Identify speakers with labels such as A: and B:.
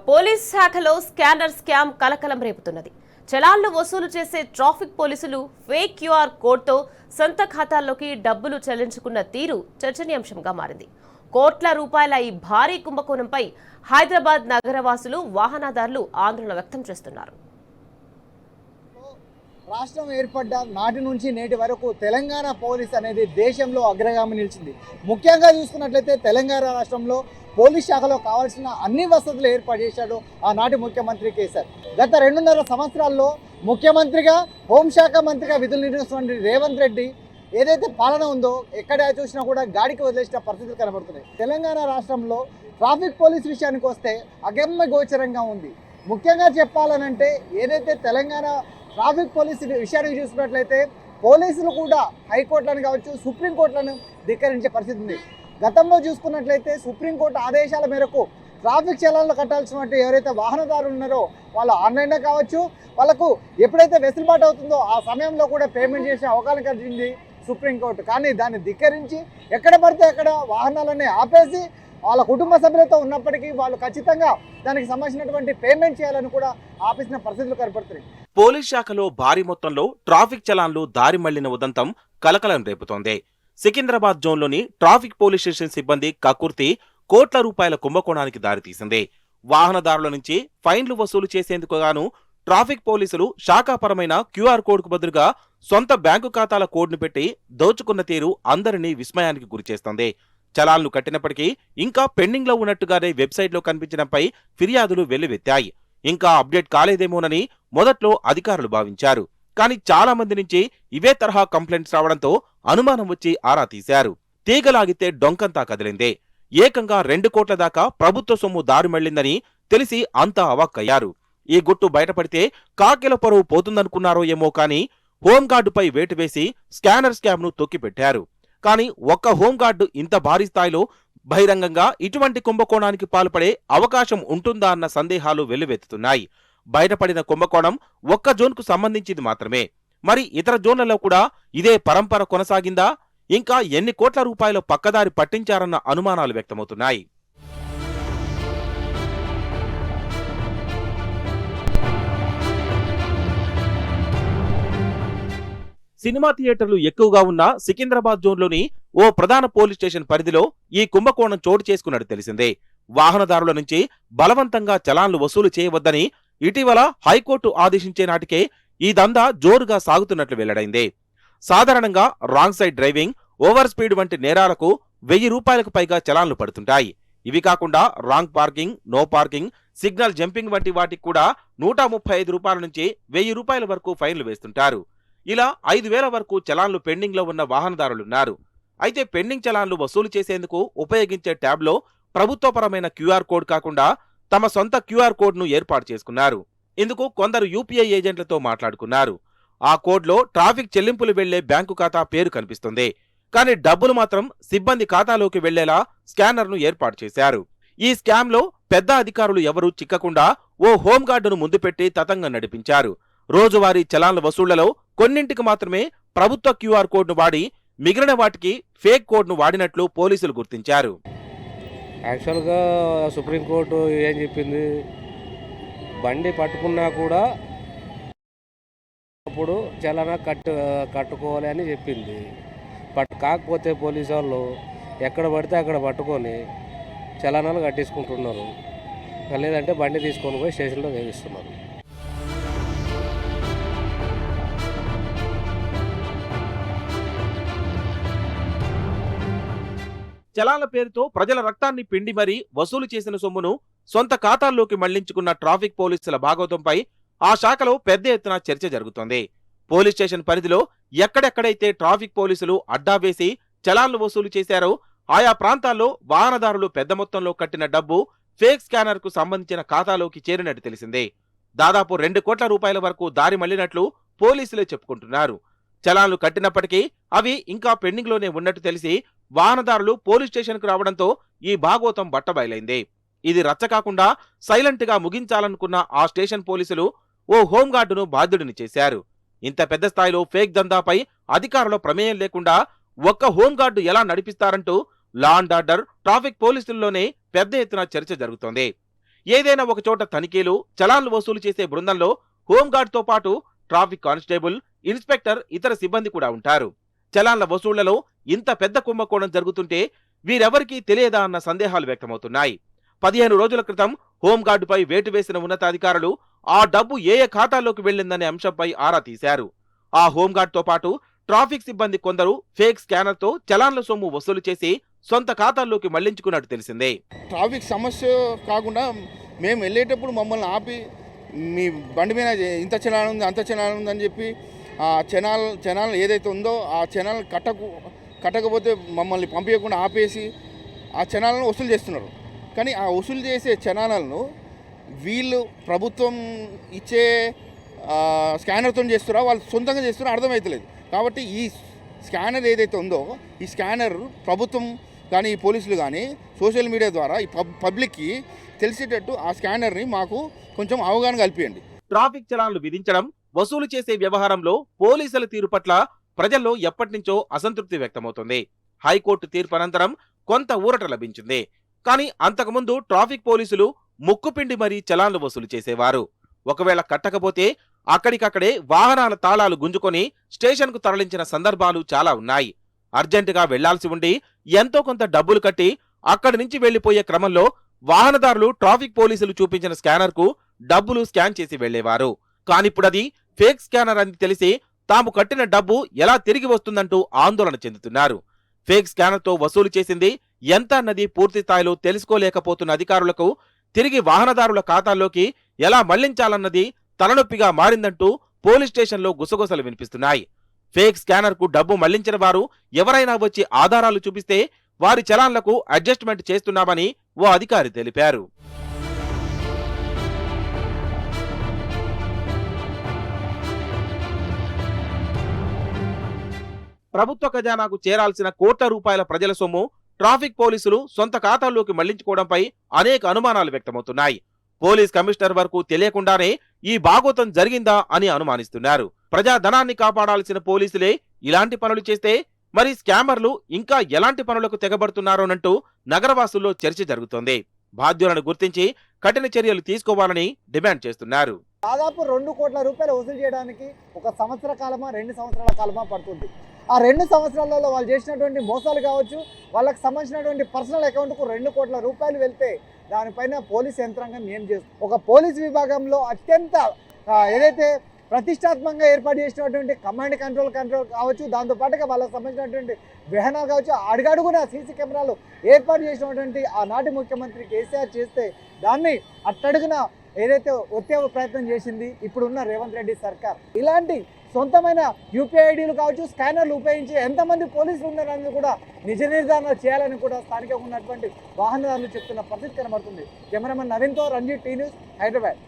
A: Police శాఖలో scanner scam కలకలం రేపుతున్నది. చలాన్లు వసూలు చేసే ట్రాఫిక్ పోలీసులు ఫేక్ క్యూఆర్ కోడ్తో సొంత ఖాతాల్లోకి డబ్బులు చెల్లించుకున్న తీరు చర్చనీయాంశంగా మారింది. కోట్ల రూపాయల ఈ భారీ కుంభకోణంపై హైదరాబాద్ నగరవాసులు, వాహనదారులు ఆందోళన వ్యక్తం చేస్తున్నారు.
B: రాష్ట్రం ఏర్పడ్డ నాటి నుంచి నేటి వరకు తెలంగాణ పోలీస్ అనేది దేశంలో అగ్రగామి నిలిచింది. ముఖ్యంగా చూసుకున్నట్లయితే తెలంగాణ రాష్ట్రంలో పోలీస్ శాఖలో కావాల్సిన అన్ని వసతులు ఏర్పాటు చేశాడు ఆనాటి ముఖ్యమంత్రి కేసీఆర్. గత 2.5 సంవత్సరాల్లో ముఖ్యమంత్రిగా, హోంశాఖ మంత్రిగా విధులు నిర్వహిస్తున్న రేవంత్ రెడ్డి ఏదైతే పాలన ఉందో ఎక్కడ చూసినా కూడా గాడికి వదిలేసిన పరిస్థితులు కనబడుతున్నాయి. తెలంగాణ రాష్ట్రంలో ట్రాఫిక్ పోలీస్ విషయానికి వస్తే అగమ్య గోచరంగా ఉంది. ముఖ్యంగా చెప్పాలనంటే ఏదైతే తెలంగాణ ట్రాఫిక్ పోలీస్ విషయానికి చూసుకున్నట్లయితే పోలీసులు కూడా హైకోర్టులను కావచ్చు, సుప్రీంకోర్టులను ధిక్కరించే పరిస్థితి ఉంది. గతంలో చూసుకున్నట్లయితే సుప్రీంకోర్టు ఆదేశాల మేరకు ట్రాఫిక్ చలాన్లు కట్టాల్సినటువంటి ఎవరైతే వాహనదారులు ఉన్నారో వాళ్ళు ఆన్లైన్లో కావచ్చు, వాళ్ళకు ఎప్పుడైతే వెసులుబాటు అవుతుందో ఆ సమయంలో కూడా పేమెంట్ చేసే అవకాశం కలిగింది సుప్రీంకోర్టు. కానీ దాన్ని ధిక్కరించి ఎక్కడ పడితే అక్కడ వాహనాలన్నీ ఆపేసి వాళ్ళ కుటుంబ సభ్యులతో ఉన్నప్పటికీ వాళ్ళు ఖచ్చితంగా దానికి సంబంధించినటువంటి పేమెంట్ చేయాలని కూడా ఆపేసిన పరిస్థితులు కనపడుతున్నాయి.
C: పోలీస్ శాఖలో భారీ మొత్తంలో ట్రాఫిక్ చలాన్లు దారి మళ్లిన ఉదంతం కలకలం రేపుతోంది. సికింద్రాబాద్ జోన్లోని ట్రాఫిక్ పోలీస్ స్టేషన్ సిబ్బంది కకుర్తి కోట్ల రూపాయల కుంభకోణానికి దారితీసింది. వాహనదారుల నుంచి ఫైన్లు వసూలు చేసేందుకు గాను ట్రాఫిక్ పోలీసులు శాఖాపరమైన క్యూఆర్ కోడ్కు బదులుగా సొంత బ్యాంకు ఖాతాల కోడ్ను పెట్టి దోచుకున్న తీరు అందరినీ విస్మయానికి గురిచేస్తోంది. చలాన్లు కట్టినప్పటికీ ఇంకా పెండింగ్లో ఉన్నట్టుగానే వెబ్సైట్లో కనిపించడంపై ఫిర్యాదులు వెల్లువెత్తాయి. ఇంకా అప్డేట్ కాలేదేమోనని మొదట్లో అధికారులు భావించారు. కానీ చాలా మంది నుంచి ఇవే తరహా కంప్లైంట్స్ రావడంతో అనుమానం వచ్చి ఆరా తీశారు. తీగలాగితే డొంకంతా కదిలిందే. ఏకంగా 2 కోట్ల దాకా ప్రభుత్వ సొమ్ము దారి మళ్లిందని తెలిసి అంతా అవాక్కయ్యారు. ఈ గుట్టు బయటపడితే కాకెల పరువు పోతుందనుకున్నారో ఏమో కానీ హోంగార్డుపై వేటు వేసి స్కానర్ స్కామ్ను తొక్కిపెట్టారు. కానీ ఒక్క హోంగార్డు ఇంత భారీ స్థాయిలో బహిరంగంగా ఇటువంటి కుంభకోణానికి పాల్పడే అవకాశం ఉంటుందా అన్న సందేహాలు వెల్లువెత్తుతున్నాయి. బయటపడిన కుంభకోణం ఒక్క జోన్కు సంబంధించింది మాత్రమే. మరి ఇతర జోన్లలో కూడా ఇదే పరంపర కొనసాగిందా? ఇంకా ఎన్ని కోట్ల రూపాయల పక్కదారి పట్టించారన్న అనుమానాలు వ్యక్తమవుతున్నాయి. సినిమా థియేటర్లు ఎక్కువగా ఉన్న సికింద్రాబాద్ జోన్లోని ఓ ప్రధాన పోలీస్ స్టేషన్ పరిధిలో ఈ కుంభకోణం చోటు చేసుకున్నట్టు తెలిసిందే. వాహనదారుల నుంచి బలవంతంగా చలాన్లు వసూలు చేయవద్దని ఇటీవల హైకోర్టు ఆదేశించే నాటికే ఈ దందా జోరుగా సాగుతున్నట్లు వెల్లడైంది. సాధారణంగా wrong side driving, over speed వంటి నేరాలకు 1000 రూపాయలకు పైగా చలాన్లు పడుతుంటాయి. ఇవి కాకుండా wrong parking, no parking, signal jumping వంటి వాటికి కూడా 135 రూపాయల నుంచి 1000 రూపాయల వరకు ఫైన్లు వేస్తుంటారు. ఇలా 5000 వరకు చలాన్లు పెండింగ్లో ఉన్న వాహనదారులున్నారు. అయితే పెండింగ్ చలాన్లు వసూలు చేసేందుకు ఉపయోగించే ట్యాబ్లో ప్రభుత్వపరమైన క్యూఆర్ కోడ్ కాకుండా తమ సొంత క్యూఆర్ కోడ్ను ఏర్పాటు చేసుకున్నారు. ఇందుకు కొందరు యూపీఐ ఏజెంట్లతో మాట్లాడుకున్నారు. ఆ కోడ్లో ట్రాఫిక్ చెల్లింపులు వెళ్లే బ్యాంకు ఖాతా పేరు కనిపిస్తుంది. కానీ డబ్బులు మాత్రం సిబ్బంది ఖాతాలోకి వెళ్లేలా స్కానర్ను ఏర్పాటు చేశారు. ఈ స్కామ్లో పెద్ద అధికారులు ఎవరూ చిక్కకుండా ఓ హోంగార్డును ముందు పెట్టి తతంగం నడిపించారు. రోజువారీ చలాన్ల వసూళ్లలో కొన్నింటికి మాత్రమే ప్రభుత్వ క్యూఆర్ కోడ్ను వాడి మిగిలిన వాటికి ఫేక్ కోడ్ను వాడినట్లు పోలీసులు గుర్తించారు.
D: యాక్చువల్గా సుప్రీంకోర్టు ఏం చెప్పింది, బండి పట్టుకున్నా కూడా అప్పుడు చలానా కట్టుకోవాలి అని చెప్పింది. కాకపోతే పోలీసు వాళ్ళు ఎక్కడ పడితే అక్కడ పట్టుకొని చలానాలు కట్టేసుకుంటున్నారు. లేదంటే బండి తీసుకొని పోయి స్టేషన్లో వేగిస్తున్నారు.
C: చలాన్ల పేరుతో ప్రజల రక్తాన్ని పిండి మరీ వసూలు చేసిన సొమ్మును సొంత ఖాతాల్లోకి మళ్లించుకున్న ట్రాఫిక్ పోలీసుల భాగవతంపై ఆ శాఖలో పెద్ద ఎత్తున చర్చ జరుగుతోంది. పోలీస్ స్టేషన్ పరిధిలో ఎక్కడెక్కడైతే ట్రాఫిక్ పోలీసులు అడ్డా వేసి చలాన్లు వసూలు చేశారో ఆయా ప్రాంతాల్లో వాహనదారులు పెద్ద మొత్తంలో కట్టిన డబ్బు ఫేక్ స్కానర్కు సంబంధించిన ఖాతాలోకి చేరినట్టు తెలిసిందే. దాదాపు 2 కోట్ల రూపాయల వరకు దారి మళ్లినట్లు పోలీసులే చెప్పుకుంటున్నారు. చలాన్లు కట్టినప్పటికీ అవి ఇంకా పెండింగ్లోనే ఉన్నట్టు తెలిసి వాహనదారులు పోలీస్ స్టేషన్కు రావడంతో ఈ భాగోతం బట్టబయలైంది. ఇది రచ్చ కాకుండా సైలెంట్ గా ముగించాలనుకున్న ఆ స్టేషన్ పోలీసులు ఓ హోంగార్డును బాధ్యుడిని చేశారు. ఇంత పెద్ద స్థాయిలో ఫేక్ దందాపై అధికారుల ప్రమేయం లేకుండా ఒక్క హోంగార్డు ఎలా నడిపిస్తారంటూ లా అండ్ ఆర్డర్, ట్రాఫిక్ పోలీసుల్లోనే పెద్ద ఎత్తున చర్చ జరుగుతోంది. ఏదైనా ఒక చోట తనిఖీలు, చలాన్లు వసూలు చేసే బృందంలో హోంగార్డ్తో పాటు ట్రాఫిక్ కానిస్టేబుల్, ఇన్స్పెక్టర్, ఇతర సిబ్బంది కూడా ఉంటారు. చలాన్ల వసూళ్లలో ఇంత పెద్ద కుంభకోణం జరుగుతుంటే వీరెవరికీ తెలియదా అన్న సందేహాలు వ్యక్తమవుతున్నాయి. 15 రోజుల క్రితం హోంగార్డుపై వేటు వేసిన ఉన్నతాధికారులు ఆ డబ్బు ఏ ఖాతాల్లోకి వెళ్లిందనే అంశంపై ఆరా తీశారు. ఆ హోంగార్డ్తో పాటు ట్రాఫిక్ సిబ్బంది కొందరు ఫేక్ స్కానర్తో చలాన్ల సొమ్ము వసూలు చేసి సొంత ఖాతాల్లోకి మళ్లించుకున్నట్టు తెలిసిందే.
E: ట్రాఫిక్ సమస్య కాకుండా మేము వెళ్ళేటప్పుడు మమ్మల్ని ఆపి మీ బండి మీద ఇంత చలాన్ ఉంది అంత చలాన్ ఉందని చెప్పి ఆ చనాల్ ఏదైతే ఉందో ఆ చనాల్ కట్టకపోతే మమ్మల్ని పంపించకుండా ఆపేసి ఆ చనాలను వసూలు చేస్తున్నారు. కానీ ఆ వసూలు చేసే చనాలను వీళ్ళు ప్రభుత్వం ఇచ్చే స్కానర్తో చేస్తారో వాళ్ళు సొంతంగా చేస్తారో అర్థమవుతలేదు. కాబట్టి ఈ స్కానర్ ఏదైతే ఉందో ఈ స్కానర్ ప్రభుత్వం కానీ ఈ పోలీసులు కానీ సోషల్ మీడియా ద్వారా ఈ పబ్లిక్కి తెలిసేటట్టు ఆ స్కానర్ని మాకు కొంచెం అవగాహన కల్పియండి.
C: ట్రాఫిక్ చలాన్లు విధించడం, వసూలు చేసే వ్యవహారంలో పోలీసుల తీరు పట్ల ప్రజల్లో ఎప్పటినుంచో అసంతృప్తి వ్యక్తమవుతుంది. హైకోర్టు తీర్పు అనంతరం కొంత ఊరట లభించింది. కానీ అంతకుముందు ట్రాఫిక్ పోలీసులు ముక్కుపిండి మరీ చలాన్లు వసూలు చేసేవారు. ఒకవేళ కట్టకపోతే అక్కడికక్కడే వాహనాల తాళాలు గుంజుకొని స్టేషన్కు తరలించిన సందర్భాలు చాలా ఉన్నాయి. అర్జెంటుగా వెళ్లాల్సి ఉండి ఎంతో కొంత డబ్బులు కట్టి అక్కడి నుంచి వెళ్లిపోయే క్రమంలో వాహనదారులు ట్రాఫిక్ పోలీసులు చూపించిన స్కానర్కు డబ్బులు స్కాన్ చేసి వెళ్లేవారు. కానిప్పుడది ఫేక్ స్కానర్ అని తెలిసి తాము కట్టిన డబ్బు ఎలా తిరిగి వస్తుందంటూ ఆందోళన చెందుతున్నారు. ఫేక్ స్కానర్తో వసూలు చేసింది ఎంత అన్నది పూర్తి స్థాయిలో తెలుసుకోలేకపోతున్న అధికారులకు తిరిగి వాహనదారుల ఖాతాల్లోకి ఎలా మళ్లించాలన్నది తలనొప్పిగా మారిందంటూ పోలీస్ స్టేషన్లో గుసగుసలు వినిపిస్తున్నాయి. ఫేక్ స్కానర్కు డబ్బు మళ్లించిన వారు ఎవరైనా వచ్చి ఆధారాలు చూపిస్తే వారి చలాన్లకు అడ్జస్ట్మెంట్ చేస్తున్నామని ఓ అధికారి తెలిపారు. ప్రభుత్వ ఖజానాకు చేరాల్సిన కోట్ల రూపాయల ప్రజల సొమ్ము ట్రాఫిక్ పోలీసులు సొంత ఖాతాల్లోకి మళ్లించుకోవడంపై అనేక అనుమానాలు వ్యక్తమవుతున్నాయి. పోలీస్ కమిషనర్ వరకు తెలియకుండానే ఈ భాగోతం జరిగిందా అని అనుమానిస్తున్నారు. ప్రజాధనాన్ని కాపాడాల్సిన పోలీసులే ఇలాంటి పనులు చేస్తే మరి స్కామర్లు ఇంకా ఎలాంటి పనులకు తెగబడుతున్నారోనంటూ నగరవాసుల్లో చర్చ జరుగుతోంది. బాధ్యులను గుర్తించి కఠిన చర్యలు తీసుకోవాలని డిమాండ్ చేస్తున్నారు.
B: దాదాపు 2 కోట్ల రూపాయలు వసూలు చేయడానికి 1 సంవత్సర కాలమా 2 సంవత్సరాల కాలమా పడుతుంది. ఆ 2 సంవత్సరాలలో వాళ్ళు చేసినటువంటి మోసాలు కావచ్చు, వాళ్ళకి సంబంధించినటువంటి పర్సనల్ అకౌంట్కు 2 కోట్ల రూపాయలు వెళ్తే దానిపైన పోలీస్ యంత్రాంగం ఏం చేస్తుంది? ఒక పోలీస్ విభాగంలో అత్యంత ఏదైతే ప్రతిష్టాత్మకంగా ఏర్పాటు చేసినటువంటి కమాండ్ కంట్రోల్ కావచ్చు, దాంతోపాటుగా వాళ్ళకి సంబంధించినటువంటి వాహనాలు కావచ్చు, అడుగడుగున సీసీ కెమెరాలు ఏర్పాటు చేసినటువంటి ఆనాటి ముఖ్యమంత్రి కేసీఆర్ చేస్తే దాన్ని అట్టడుగున ఏదైతే ఒత్తే ప్రయత్నం చేసింది ఇప్పుడున్న రేవంత్ రెడ్డి సర్కార్. ఇలాంటి సొంతమైన యూపీఐ ఐడీలు కావచ్చు, స్కానర్లు ఉపయోగించి ఎంతమంది పోలీసులు ఉన్నారని కూడా నిజ నిర్ధారణ చేయాలని కూడా స్థానికంగా ఉన్నటువంటి వాహనదారులు చెప్తున్న పరిస్థితి కనబడుతుంది. కెమెరామెన్ నవీన్తో రంజిత్, టీ న్యూస్, హైదరాబాద్.